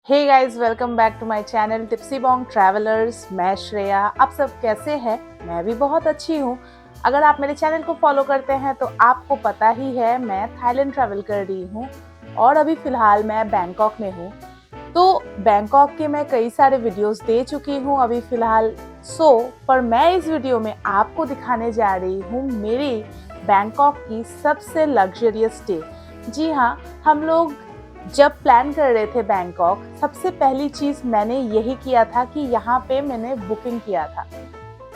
Hey guys, welcome back to my channel Tipsy Bong Travellers. मैं श्रेया। आप सब कैसे हैं? मैं भी बहुत अच्छी हूँ। अगर आप मेरे चैनल को फॉलो करते हैं तो आपको पता ही है मैं थाईलैंड ट्रैवल कर रही हूँ और अभी फ़िलहाल मैं बैंकॉक में हूँ। तो बैंकॉक के मैं कई सारे वीडियोस दे चुकी हूँ अभी फ़िलहाल। पर मैं इस वीडियो में आपको दिखाने जा रही हूँ मेरी बैंकॉक की सबसे लग्जरियस स्टे। जी हाँ, हम लोग जब प्लान कर रहे थे बैंकॉक, सबसे पहली चीज़ मैंने यही किया था कि यहाँ पे मैंने बुकिंग किया था।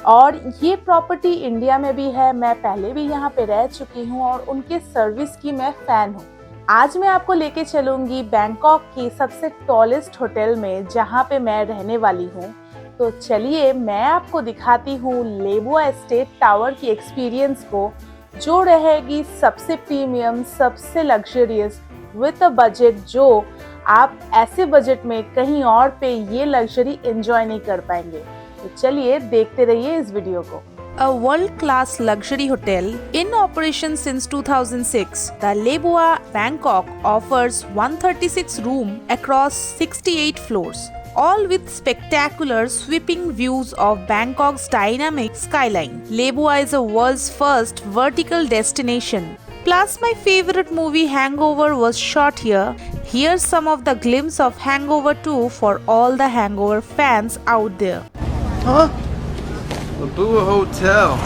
और ये प्रॉपर्टी इंडिया में भी है, मैं पहले भी यहाँ पे रह चुकी हूँ और उनके सर्विस की मैं फ़ैन हूँ। आज मैं आपको लेके चलूँगी बैंकॉक की सबसे टॉलेस्ट होटल में जहाँ पे मैं रहने वाली हूँ। तो चलिए मैं आपको दिखाती हूँ लेबुआ एस्टेट टावर की एक्सपीरियंस को, जो रहेगी सबसे प्रीमियम, सबसे लग्जरियस विद अ बजट, जो आप ऐसे बजट में कहीं और पे ये लग्जरी एंजॉय नहीं कर पाएंगे। तो चलिए देखते रहिए इस वीडियो को। A world-class luxury hotel in operation since 2006, the Lebua Bangkok offers 136 rooms across 68 floors, all with spectacular sweeping views of Bangkok's dynamic skyline. Lebua is the world's first vertical destination. Plus, my favorite movie Hangover was shot here. Here's some of the glimpse of Hangover 2 for all the Hangover fans out there. Huh? Labua Hotel.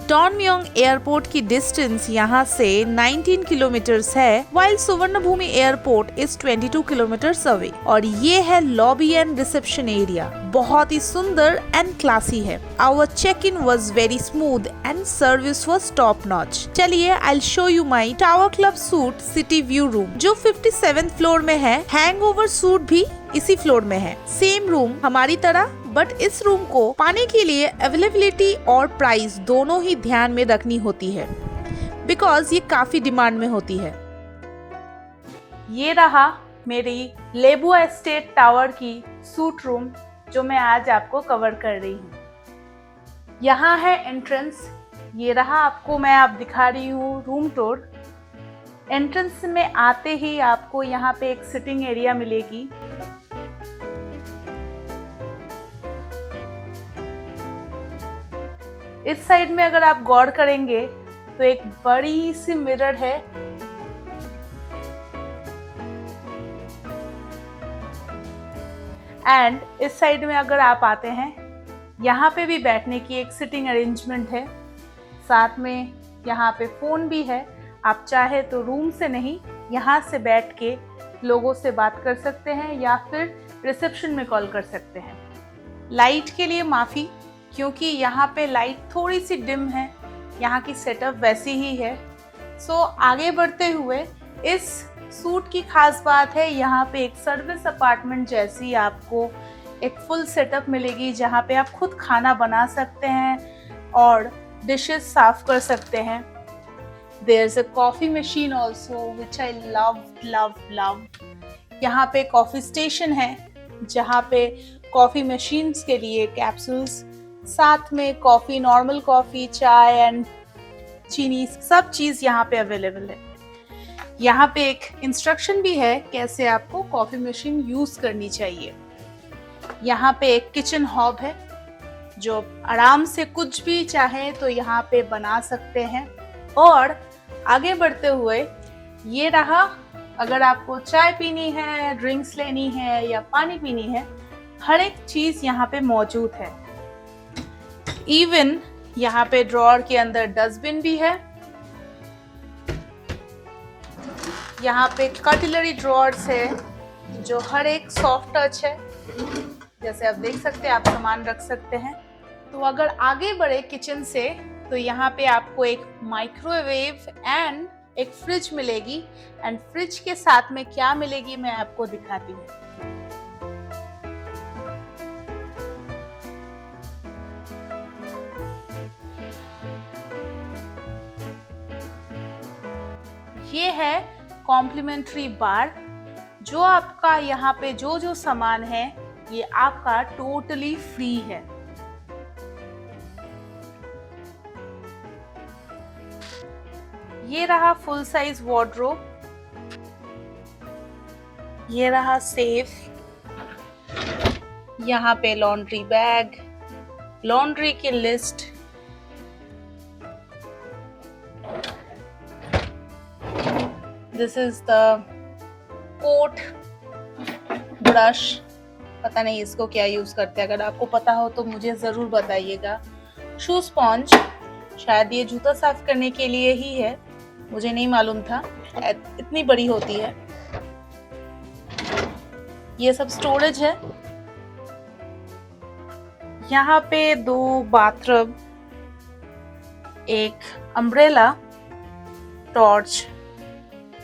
Don Mueang airport की distance यहाँ से 19 kilometres है, while Suvarnabhumi airport is 22 kilometres away. और ये है lobby and reception area, बहुत ही सुंदर एंड क्लासी है। Our check in was very smooth and service was top notch. चलिए I show you my tower club suite city view room, जो 57th floor में है। हैंगओवर सूट भी इसी फ्लोर में है, सेम रूम हमारी तरह, बट इस रूम को पाने के लिए अवेलेबिलिटी और प्राइस दोनों ही ध्यान में रखनी होती है, बिकॉज ये काफी डिमांड में होती है। ये रहा मेरी लेबुआ एस्टेट टावर की सूट रूम, जो मैं आज आपको कवर कर रही हूँ। यहाँ है एंट्रेंस, ये रहा आपको मैं दिखा रही हूँ रूम टूर। एंट्रेंस में आते ही आपको यहाँ पे एक सिटिंग एरिया मिलेगी। इस साइड में अगर आप गौर करेंगे तो एक बड़ी सी मिरर है। एंड इस साइड में अगर आप आते हैं, यहाँ पे भी बैठने की एक सिटिंग अरेंजमेंट है। साथ में यहाँ पे फ़ोन भी है, आप चाहे तो रूम से नहीं, यहाँ से बैठ के लोगों से बात कर सकते हैं या फिर रिसेप्शन में कॉल कर सकते हैं। लाइट के लिए माफ़ी, क्योंकि यहाँ पे लाइट थोड़ी सी डिम है, यहाँ की सेटअप वैसी ही है। आगे बढ़ते हुए इस सूट की खास बात है, यहाँ पे एक सर्विस अपार्टमेंट जैसी आपको एक फुल सेटअप मिलेगी, जहाँ पे आप खुद खाना बना सकते हैं और डिशेस साफ कर सकते हैं। There's a coffee machine also, which I love. यहाँ पे कॉफ़ी स्टेशन है, जहाँ पे कॉफ़ी मशीन्स के लिए कैप्सूल्स, साथ में कॉफ़ी, नॉर्मल कॉफ़ी, चाय एंड चीनी, सब चीज़ यहाँ पे अवेलेबल है। यहाँ पे एक इंस्ट्रक्शन भी है कैसे आपको कॉफ़ी मशीन यूज़ करनी चाहिए। यहाँ पे एक किचन हॉब है, जो आराम से कुछ भी चाहे तो यहाँ पे बना सकते हैं। और आगे बढ़ते हुए ये रहा, अगर आपको चाय पीनी है, ड्रिंक्स लेनी है या पानी पीनी है, हर एक चीज़ यहाँ पे मौजूद है। इवन यहाँ पे ड्रॉअर के अंदर डस्टबिन भी है। यहाँ पे कटलरी ड्रॉअर्स है, जो हर एक सॉफ्ट टच है, जैसे आप देख सकते हैं, आप सामान रख सकते हैं। तो अगर आगे बढ़े किचन से, तो यहाँ पे आपको एक माइक्रोवेव एंड एक फ्रिज मिलेगी। एंड फ्रिज के साथ में क्या मिलेगी मैं आपको दिखाती हूँ। ये है कॉम्प्लीमेंट्री बार, जो आपका यहाँ पे जो सामान है ये आपका टोटली फ्री है। ये रहा फुल साइज वार्डरोब, ये रहा सेफ, यहाँ पे लॉन्ड्री बैग, लॉन्ड्री की list, this is the coat brush, पता नहीं इसको क्या यूज करते हैं, अगर आपको पता हो तो मुझे जरूर बताइएगा। शू स्पॉन्ज, शायद ये जूता साफ करने के लिए ही है, मुझे नहीं मालूम था इतनी बड़ी होती है। ये सब स्टोरेज है। यहाँ पे 2 बाथटब, एक umbrella, torch,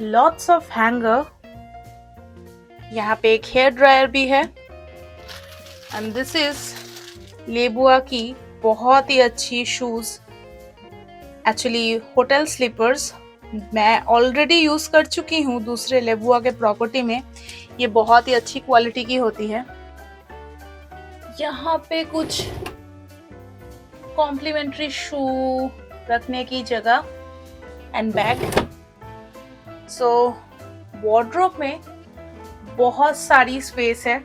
lots of hanger, यहाँ पे एक हेयर ड्रायर भी है। एंड दिस इज लेबुआ की बहुत ही अच्छी शूज, एक्चुअली होटल स्लीपर्स। मैं ऑलरेडी यूज कर चुकी हूँ दूसरे लेबुआ के प्रॉपर्टी में, ये बहुत ही अच्छी क्वालिटी की होती है। यहाँ पे कुछ कॉम्प्लीमेंट्री शू रखने की जगह एंड बैग। सो वार्डरोब में बहुत सारी स्पेस है,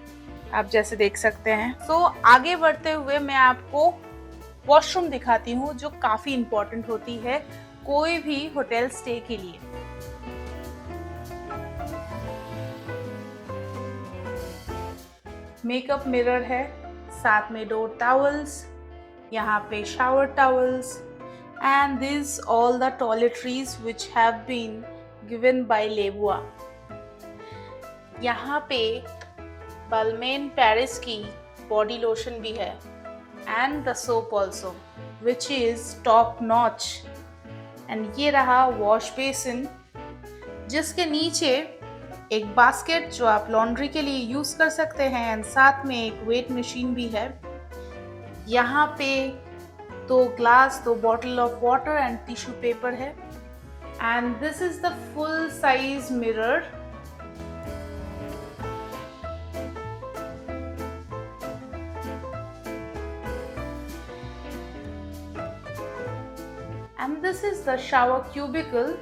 आप जैसे देख सकते हैं। सो आगे बढ़ते हुए मैं आपको वॉशरूम दिखाती हूँ, जो काफी इंपॉर्टेंट होती है कोई भी होटल स्टे के लिए। मेकअप मिरर है, साथ में डोर टॉवल्स, यहाँ पे shower towels, and this all the toiletries which have been given by Lebua. यहाँ पे बालमेन पेरिस की बॉडी लोशन भी है and the soap also which is top notch. And ये रहा वॉश बेसिन, जिसके नीचे एक बास्केट जो आप लॉन्ड्री के लिए यूज कर सकते हैं, एंड साथ में एक वेट मशीन भी है। यहाँ पे 2 glass, 2 bottle of water and tissue paper है। And this is the full size mirror. And this is the shower cubicle,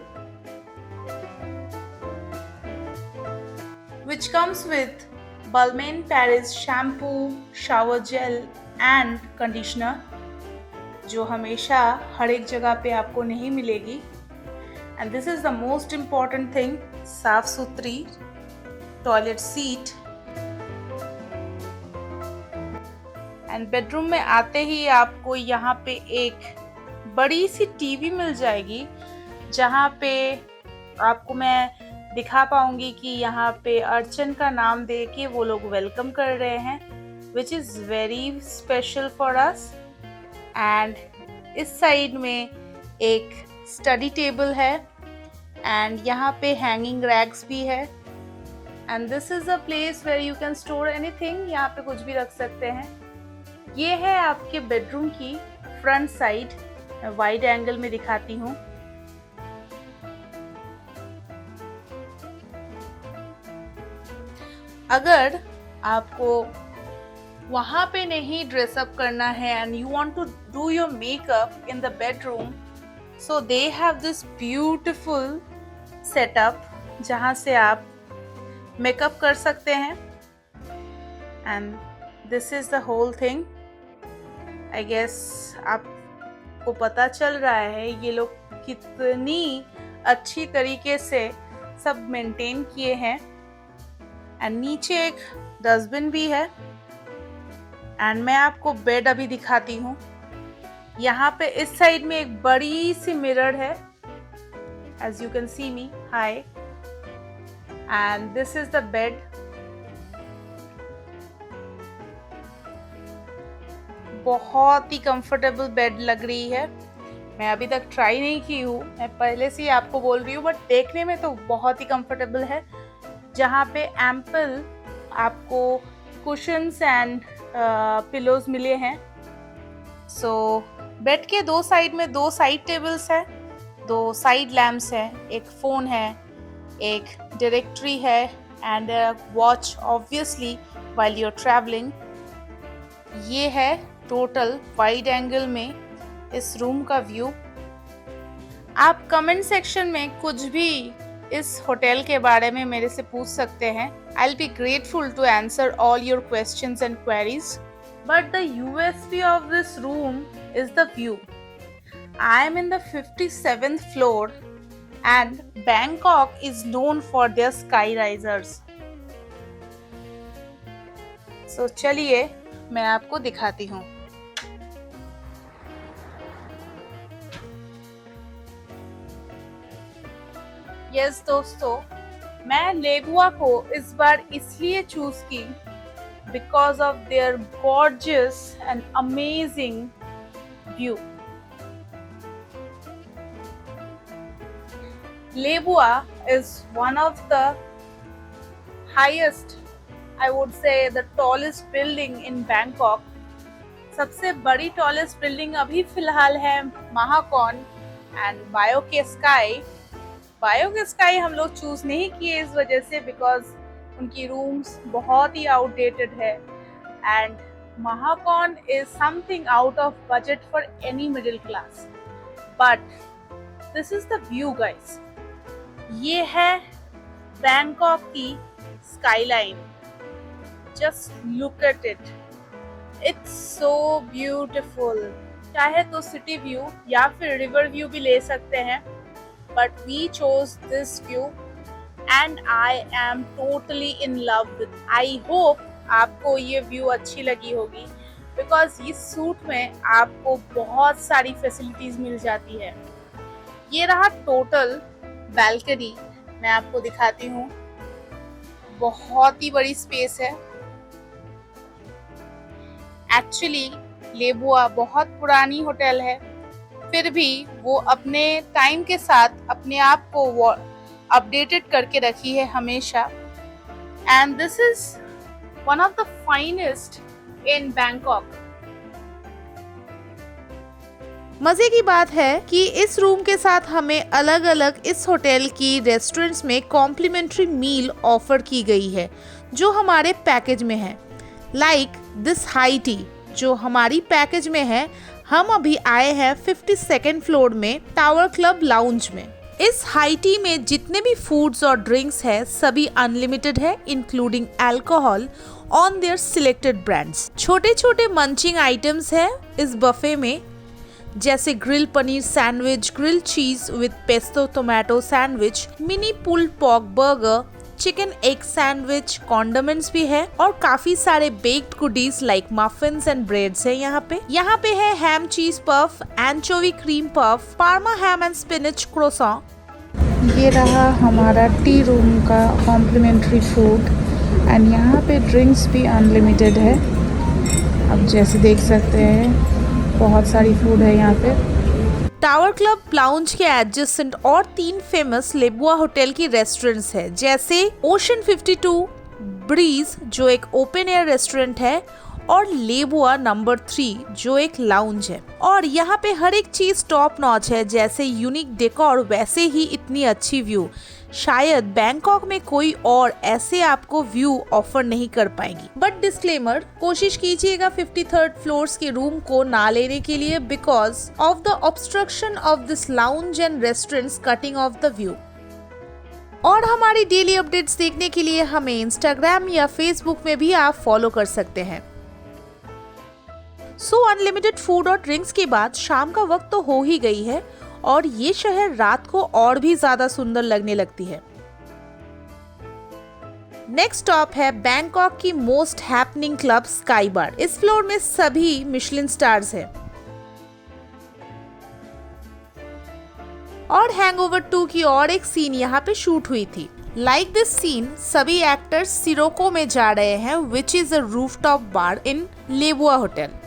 which comes with Balmain Paris shampoo, shower gel and conditioner, जो हमेशा हर एक जगह पे आपको नहीं मिलेगी। And this is the most important thing, साफ सुथरी टॉयलेट सीट। एंड बेडरूम में आते ही आपको यहाँ पे एक बड़ी सी टीवी मिल जाएगी, जहाँ पे आपको मैं दिखा पाऊंगी कि यहाँ पे अर्चन का नाम दे के वो लोग वेलकम कर रहे हैं, which is very special for us. And इस साइड में एक स्टडी टेबल है, एंड यहाँ पे हैंगिंग रैक्स भी है। And this is a place where you can store anything, यहाँ पे कुछ भी रख सकते हैं। ये है आपके बेडरूम की फ्रंट साइड, वाइड एंगल में दिखाती हूँ। अगर आपको वहां पे नहीं ड्रेसअप करना है and you want to do your makeup in the bedroom, so they have this beautiful setup जहां से आप मेकअप कर सकते हैं। And this is the whole thing. I guess आपको पता चल रहा है ये लोग कितनी अच्छी तरीके से सब मेंटेन किए हैं। एंड नीचे एक डस्टबिन भी है। एंड मैं आपको बेड अभी दिखाती हूँ। यहाँ पे इस साइड में एक बड़ी सी मिरर है, as you can see me. Hi, and this is the bed. बहुत ही कंफर्टेबल बेड लग रही है। मैं अभी तक ट्राई नहीं की हूँ, मैं पहले से ही आपको बोल रही हूँ, बट देखने में तो बहुत ही कंफर्टेबल है। जहाँ पे एम्पल आपको कुशन्स एंड पिलोज मिले हैं। सो बेड के 2 साइड में 2 साइड टेबल्स है, 2 साइड लैम्प्स है, एक फ़ोन है, एक डायरेक्टरी है and watch obviously while you are travelling. ये है टोटल वाइड एंगल में इस रूम का व्यू। आप कमेंट सेक्शन में कुछ भी इस होटल के बारे में मेरे से पूछ सकते हैं। I'll be grateful to answer all your questions and queries. But the USP of this room is the view. I am in the 57th floor and Bangkok is known for their skyrisers. So चलिए मैं आपको दिखाती हूँ। Yes दोस्तों, मैं लेबुआ को इस बार इसलिए चूज की because of their gorgeous and amazing view. Lebua is one of the highest, I would say the tallest building in Bangkok. सबसे बड़ी टॉलेस्ट बिल्डिंग अभी फिलहाल है Mahanakhon and Baiyoke Sky. Baiyoke Sky हम लोग चूज नहीं किए इस वजह से बिकॉज उनकी रूम्स बहुत ही आउटडेटेड है and Mahanakhon is something out of budget for any middle class. But this is the view guys, ये है बैंकॉक की skyline. Just look at it, it's so beautiful. चाहे तो सिटी व्यू या फिर रिवर व्यू भी ले सकते हैं, but we chose this view and I am totally in love with. I hope आपको ये व्यू अच्छी लगी होगी because इस सूट में आपको बहुत सारी फैसिलिटीज मिल जाती है। ये रहा टोटल बैल्कनी, मैं आपको दिखाती हूँ। बहुत ही बड़ी स्पेस है। एक्चुअली लेबुआ बहुत पुरानी होटल है, फिर भी वो अपने टाइम के साथ अपने आप को अपडेटेड करके रखी है हमेशा। And this is one of the finest in Bangkok. मजे की बात है कि इस रूम के साथ हमें अलग अलग इस होटल की रेस्टोरेंट्स में कॉम्प्लीमेंट्री मील ऑफर की गई है जो हमारे पैकेज में है। लाइक दिस हाई टी जो हमारी पैकेज में है। हम अभी आए हैं 52nd फ्लोर में टावर क्लब लाउंज में। इस हाई टी में जितने भी फूड्स और ड्रिंक्स है सभी अनलिमिटेड है, including alcohol on their selected brands. छोटे छोटे मंचिंग आइटम्स है इस बफे में, जैसे grill paneer sandwich, grill cheese with pesto tomato sandwich, mini pull pork burger, chicken egg sandwich, condiments भी है और काफी सारे baked goodies like muffins and breads है। यहाँ पे है ham cheese puff, anchovy cream puff, Parma ham and spinach croissant. ये रहा हमारा टी रूम का कॉम्प्लीमेंट्री फूड एंड यहाँ पे ड्रिंक्स भी अनलिमिटेड है। अब जैसे देख सकते हैं बहुत सारी फूड है यहाँ पे। टावर क्लब लाउंज के एडजेसेंट और 3 फेमस लेबुआ होटल की रेस्टोरेंट्स है, जैसे ओशन 52, ब्रीज जो एक ओपन एयर रेस्टोरेंट है और लेबुआ नंबर 3 जो एक लाउंज है। और यहाँ पे हर एक चीज टॉप नॉच है, जैसे यूनिक डेकोर वैसे ही इतनी अच्छी व्यू। शायद बैंकॉक में कोई और ऐसे आपको व्यू ऑफर नहीं कर पाएंगी। बट डिस्क्लेमर, कोशिश कीजिएगा 53rd फ्लोर्स के रूम को ना लेने के लिए because of the obstruction of this lounge and restaurants cutting of the view. और हमारी डेली अपडेट्स देखने के लिए हमें इंस्टाग्राम या फेसबुक में भी आप फॉलो कर सकते हैं। सो अनलिमिटेड फूड और ड्रिंक्स के बाद शाम का वक्त तो हो ही गई है और ये शहर रात को और भी ज्यादा सुंदर लगने लगती है। नेक्स्ट स्टॉप है बैंकॉक की मोस्ट हैपनिंग क्लब स्काई बार। इस फ्लोर में सभी मिशेलिन स्टार्स है और हैंगओवर 2 की और एक सीन यहाँ पे शूट हुई थी। लाइक दिस सीन सभी एक्टर्स सिरोको में जा रहे हैं which is a rooftop bar in Lebua hotel.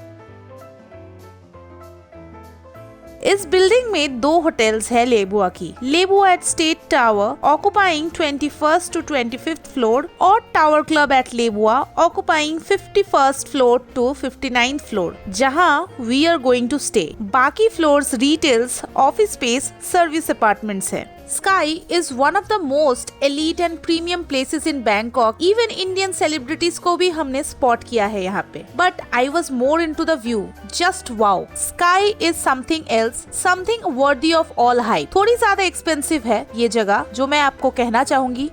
इस बिल्डिंग में 2 होटल्स है लेबुआ की, Lebua at state tower occupying 21st to 25th floor और tower club at Lebua occupying 51st floor to 59th floor, जहां we are going to stay. बाकी floors retails, office space, service apartments है। Sky is one of the most elite and premium places in Bangkok. Even Indian celebrities को भी हमने spot किया है यहाँ पे. But I was more into the view. Just wow. Sky is something else, something worthy of all hype. थोड़ी ज़्यादा expensive है ये जगह जो मैं आपको कहना चाहूँगी.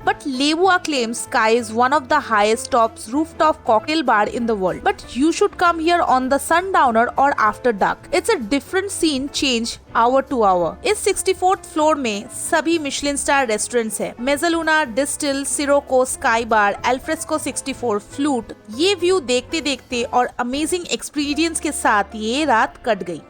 But Leibua claims Sky is one of the highest tops rooftop cocktail bar in the world. But you should come here on the sundowner or after dark. It's a different scene change hour to hour. इस 64th floor में सभी Michelin star restaurants है. Mezzaluna, Distill, Sirocco, Sky Bar, Alfresco 64, Flute. ये view देखते देखते और amazing experience के साथ ये रात कट गई.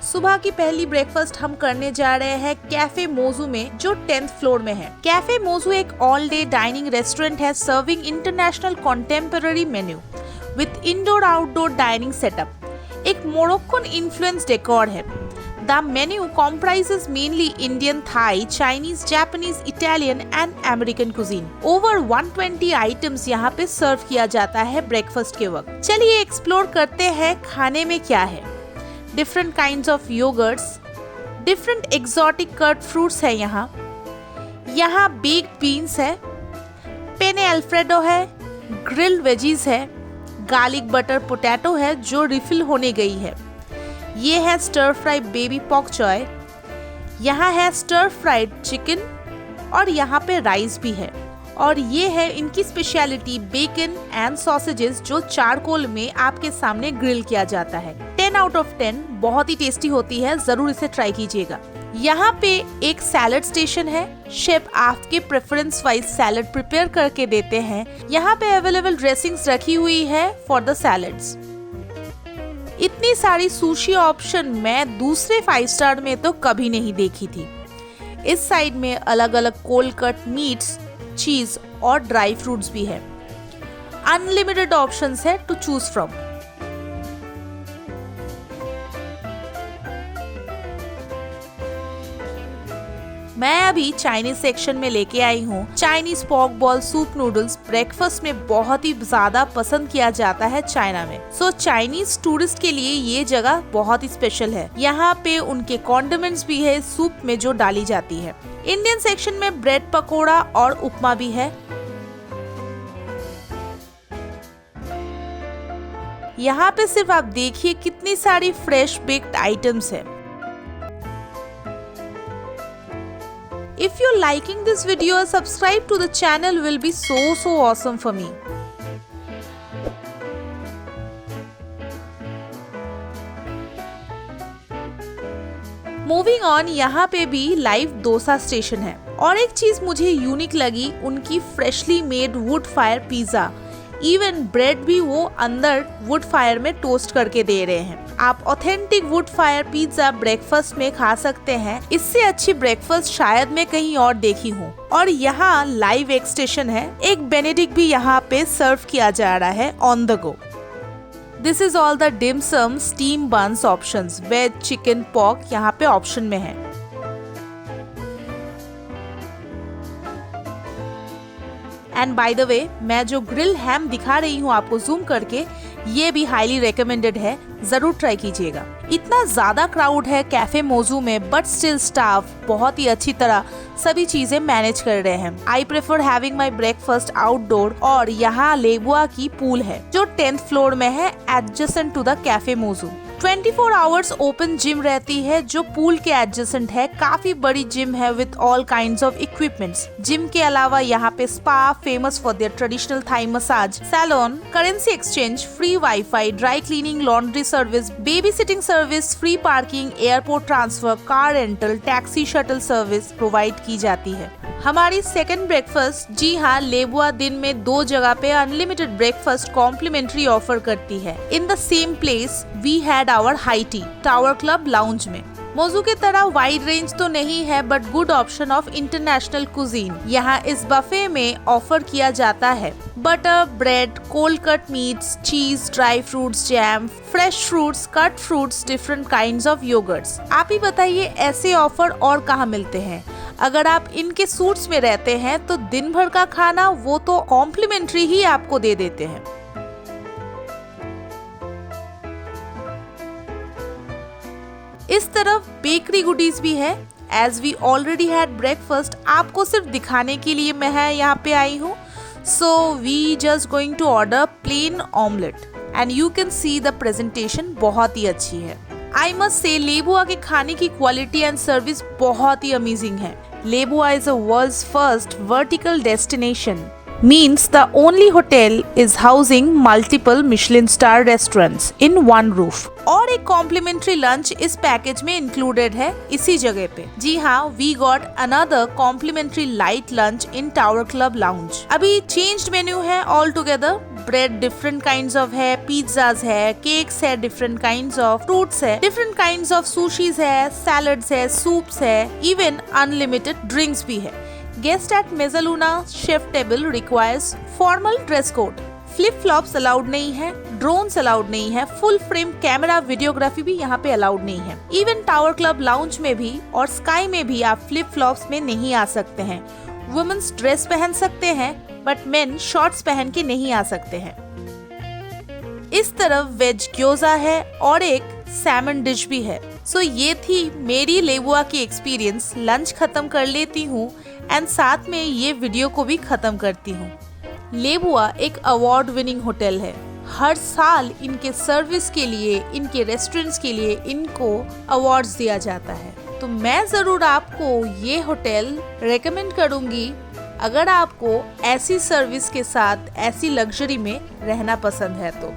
सुबह की पहली ब्रेकफास्ट हम करने जा रहे हैं कैफे मोजू में जो 10th फ्लोर में है। कैफे मोजू एक ऑल डे डाइनिंग रेस्टोरेंट है serving international contemporary menu with indoor outdoor dining setup. एक मोरक्कन इन्फ्लुएंस डेकोर है। The menu comprises mainly Indian, Thai, Chinese, Japanese, Italian and American cuisine. Over 120 items यहाँ पे सर्व किया जाता है breakfast के वक्त। चलिए एक्सप्लोर करते हैं खाने में क्या है। Different kinds of yoghurts, different exotic cut fruits है यहाँ बेक्ड बीन्स है, पेने अल्फ्रेडो है, ग्रिल्ड वेजीज है, गार्लिक बटर पोटैटो है जो रिफिल होने गई है। ये है स्टर फ्राई बेबी पॉक चॉय, यहाँ है स्टर फ्राइड चिकन और यहाँ पे राइस भी है। और ये है इनकी स्पेशलिटी बेकन एंड सॉसेजेस जो चारकोल में आपके सामने ग्रिल किया जाता है। 10 आउट ऑफ 10 बहुत ही टेस्टी होती है, जरूर इसे ट्राई कीजिएगा। यहाँ पे एक सैलड स्टेशन है। शेफ आपके प्रेफरेंस वाइज सैलड प्रिपेयर करके देते हैं। यहाँ पे अवेलेबल ड्रेसिंग्स रखी हुई है फॉर द सैलड्स। इतनी सारी सुशी ऑप्शन मैं दूसरे 5 स्टार में तो कभी नहीं देखी थी। इस साइड में अलग अलग कोल्ड कट मीट्स, चीज और ड्राई फ्रूट्स भी है। अनलिमिटेड ऑप्शंस है टू चूज फ्रॉम। मैं अभी चाइनीज सेक्शन में लेके आई हूँ। Chinese pock ball soup noodles breakfast में बहुत ही ज्यादा पसंद किया जाता है चाइना में। सो चाइनीज टूरिस्ट के लिए ये जगह बहुत ही स्पेशल है। यहाँ पे उनके कॉन्डिमेंट्स भी है सूप में जो डाली जाती है। इंडियन सेक्शन में ब्रेड पकोड़ा और उपमा भी है। यहाँ पे सिर्फ आप देखिए कितनी सारी फ्रेश बेक्ड आइटम्स है। If you're liking this video, subscribe to the channel will be so awesome for me. Moving on, यहाँ पे भी लाइव डोसा स्टेशन है। और एक चीज मुझे यूनिक लगी, उनकी freshly made wood fire pizza. Even bread भी वो अंदर वुड फायर में टोस्ट करके दे रहे हैं। आप authentic wood fire pizza breakfast में खा सकते हैं। इससे अच्छी ब्रेकफास्ट शायद मैं कहीं और देखी हूँ। और यहाँ लाइव एक स्टेशन है। एक बेनेडिक्ट भी यहाँ पे सर्व किया जा रहा है on the go. This is all the dim sum steam buns options. Veg, chicken, pork यहाँ पे ऑप्शन में है। एंड बाय द वे, मैं जो ग्रिल हैम दिखा रही हूँ आपको जूम करके, ये भी हाईली रिकमेंडेड है, जरूर ट्राई कीजिएगा। इतना ज्यादा क्राउड है कैफे मोजू में, बट स्टिल स्टाफ बहुत ही अच्छी तरह सभी चीजें मैनेज कर रहे हैं। I prefer having my breakfast outdoor. और यहाँ लेबुआ की पूल है जो 10th फ्लोर में है एडजेसेंट टू द कैफे मोजू। 24 आवर्स ओपन जिम रहती है जो पूल के एडजेसेंट है। काफी बड़ी जिम है with all kinds of equipments. Gym के अलावा यहाँ पे spa, famous for their traditional Thai massage, salon, currency exchange, free wifi, dry cleaning, laundry service, babysitting service, free parking, airport transfer, car rental, taxi shuttle service provide की जाती है। हमारी second breakfast, जी हाँ, लेबुआ दिन में 2 जगह पे unlimited breakfast complementary offer करती है। In the same place we had our high tea tower club lounge में। मोजू की तरह वाइड रेंज तो नहीं है, but good option of international cuisine यहाँ इस बफे में ऑफर किया जाता है। Butter, bread, cold cut meats, cheese, dry fruits, jam, fresh fruits, cut fruits, different kinds of yoghurts. आप ही बताइए ऐसे ऑफर और कहाँ मिलते हैं? अगर आप इनके सूट्स में रहते हैं तो दिन भर का खाना वो तो कॉम्प्लीमेंट्री ही आपको दे देते हैं। इस तरफ बेकरी गुडीज भी है। As we already had breakfast, आपको सिर्फ दिखाने के लिए मैं यहाँ पे आई हूँ। So we just going to order plain omelette and you can see the presentation बहुत ही अच्छी है। आई मस्ट से लेबुआ के खाने की क्वालिटी एंड सर्विस बहुत ही अमेजिंग है। Lebua is a world's first vertical destination, means the only hotel is housing multiple Michelin star restaurants in one roof। और एक कॉम्प्लीमेंट्री लंच इस पैकेज में इंक्लूडेड है इसी जगह पे। जी हाँ, we got another complimentary light lunch in tower club lounge. अभी चेंज्ड मेन्यू है all together. Bread different kinds of है, पिज्जाज है, केक्स है डिफरेंट काइंड्स ऑफ, फ्रूट्स है, डिफरेंट काइंड्स ऑफ सुशीज है, सैलड्स है, सूप्स है, इवन अनलिमिटेड ड्रिंक्स भी है। Guest at Mezzaluna chef table requires formal dress code। Flip flops allowed नहीं है, ड्रोन्स अलाउड नहीं है, फुल फ्रेम कैमरा वीडियोग्राफी भी यहाँ पे अलाउड नहीं है। इवन टावर क्लब लाउंज में भी और स्काई में भी आप फ्लिप फ्लॉप्स में नहीं आ सकते हैं। वुमेन्स ड्रेस पहन सकते हैं बट मेन शॉर्ट्स पहन के नहीं आ सकते हैं। इस तरफ वेज ग्योजा है और एक सैमन डिश भी है। सो ये थी मेरी लेबुआ की एक्सपीरियंस। लंच खत्म कर लेती हूँ एंड साथ में ये वीडियो को भी खत्म करती हूँ। लेबुआ एक अवार्ड विनिंग होटल है। हर साल इनके सर्विस के लिए, इनके रेस्टोरेंट्स के लिए इनको अवार्ड्स दिया जाता है। तो मैं ज़रूर आपको ये होटल रेकमेंड करूँगी अगर आपको ऐसी सर्विस के साथ ऐसी लग्जरी में रहना पसंद है तो।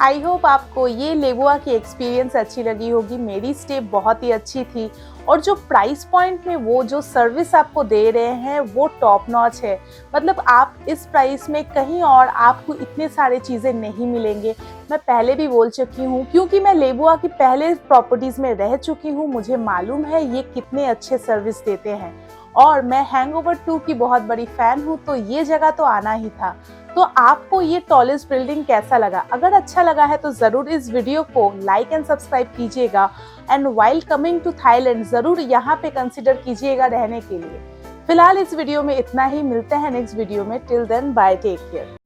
आई होप आपको ये लेबुआ की एक्सपीरियंस अच्छी लगी होगी। मेरी स्टे बहुत ही अच्छी थी और जो प्राइस पॉइंट में वो जो सर्विस आपको दे रहे हैं वो टॉप नॉच है। मतलब आप इस प्राइस में कहीं और आपको इतने सारे चीज़ें नहीं मिलेंगे। मैं पहले भी बोल चुकी हूँ क्योंकि मैं लेबुआ की पहले प्रॉपर्टीज़ में रह चुकी हूँ, मुझे मालूम है ये कितने अच्छे सर्विस देते हैं। और मैं हैंगओवर 2 की बहुत बड़ी फ़ैन हूँ, तो ये जगह तो आना ही था। तो आपको ये टॉलेस्ट बिल्डिंग कैसा लगा? अगर अच्छा लगा है तो ज़रूर इस वीडियो को लाइक एंड सब्सक्राइब कीजिएगा and while coming to Thailand ज़रूर यहाँ पे कंसिडर कीजिएगा रहने के लिए। फिलहाल इस वीडियो में इतना ही, मिलते हैं नेक्स्ट वीडियो में। Till then bye, take care.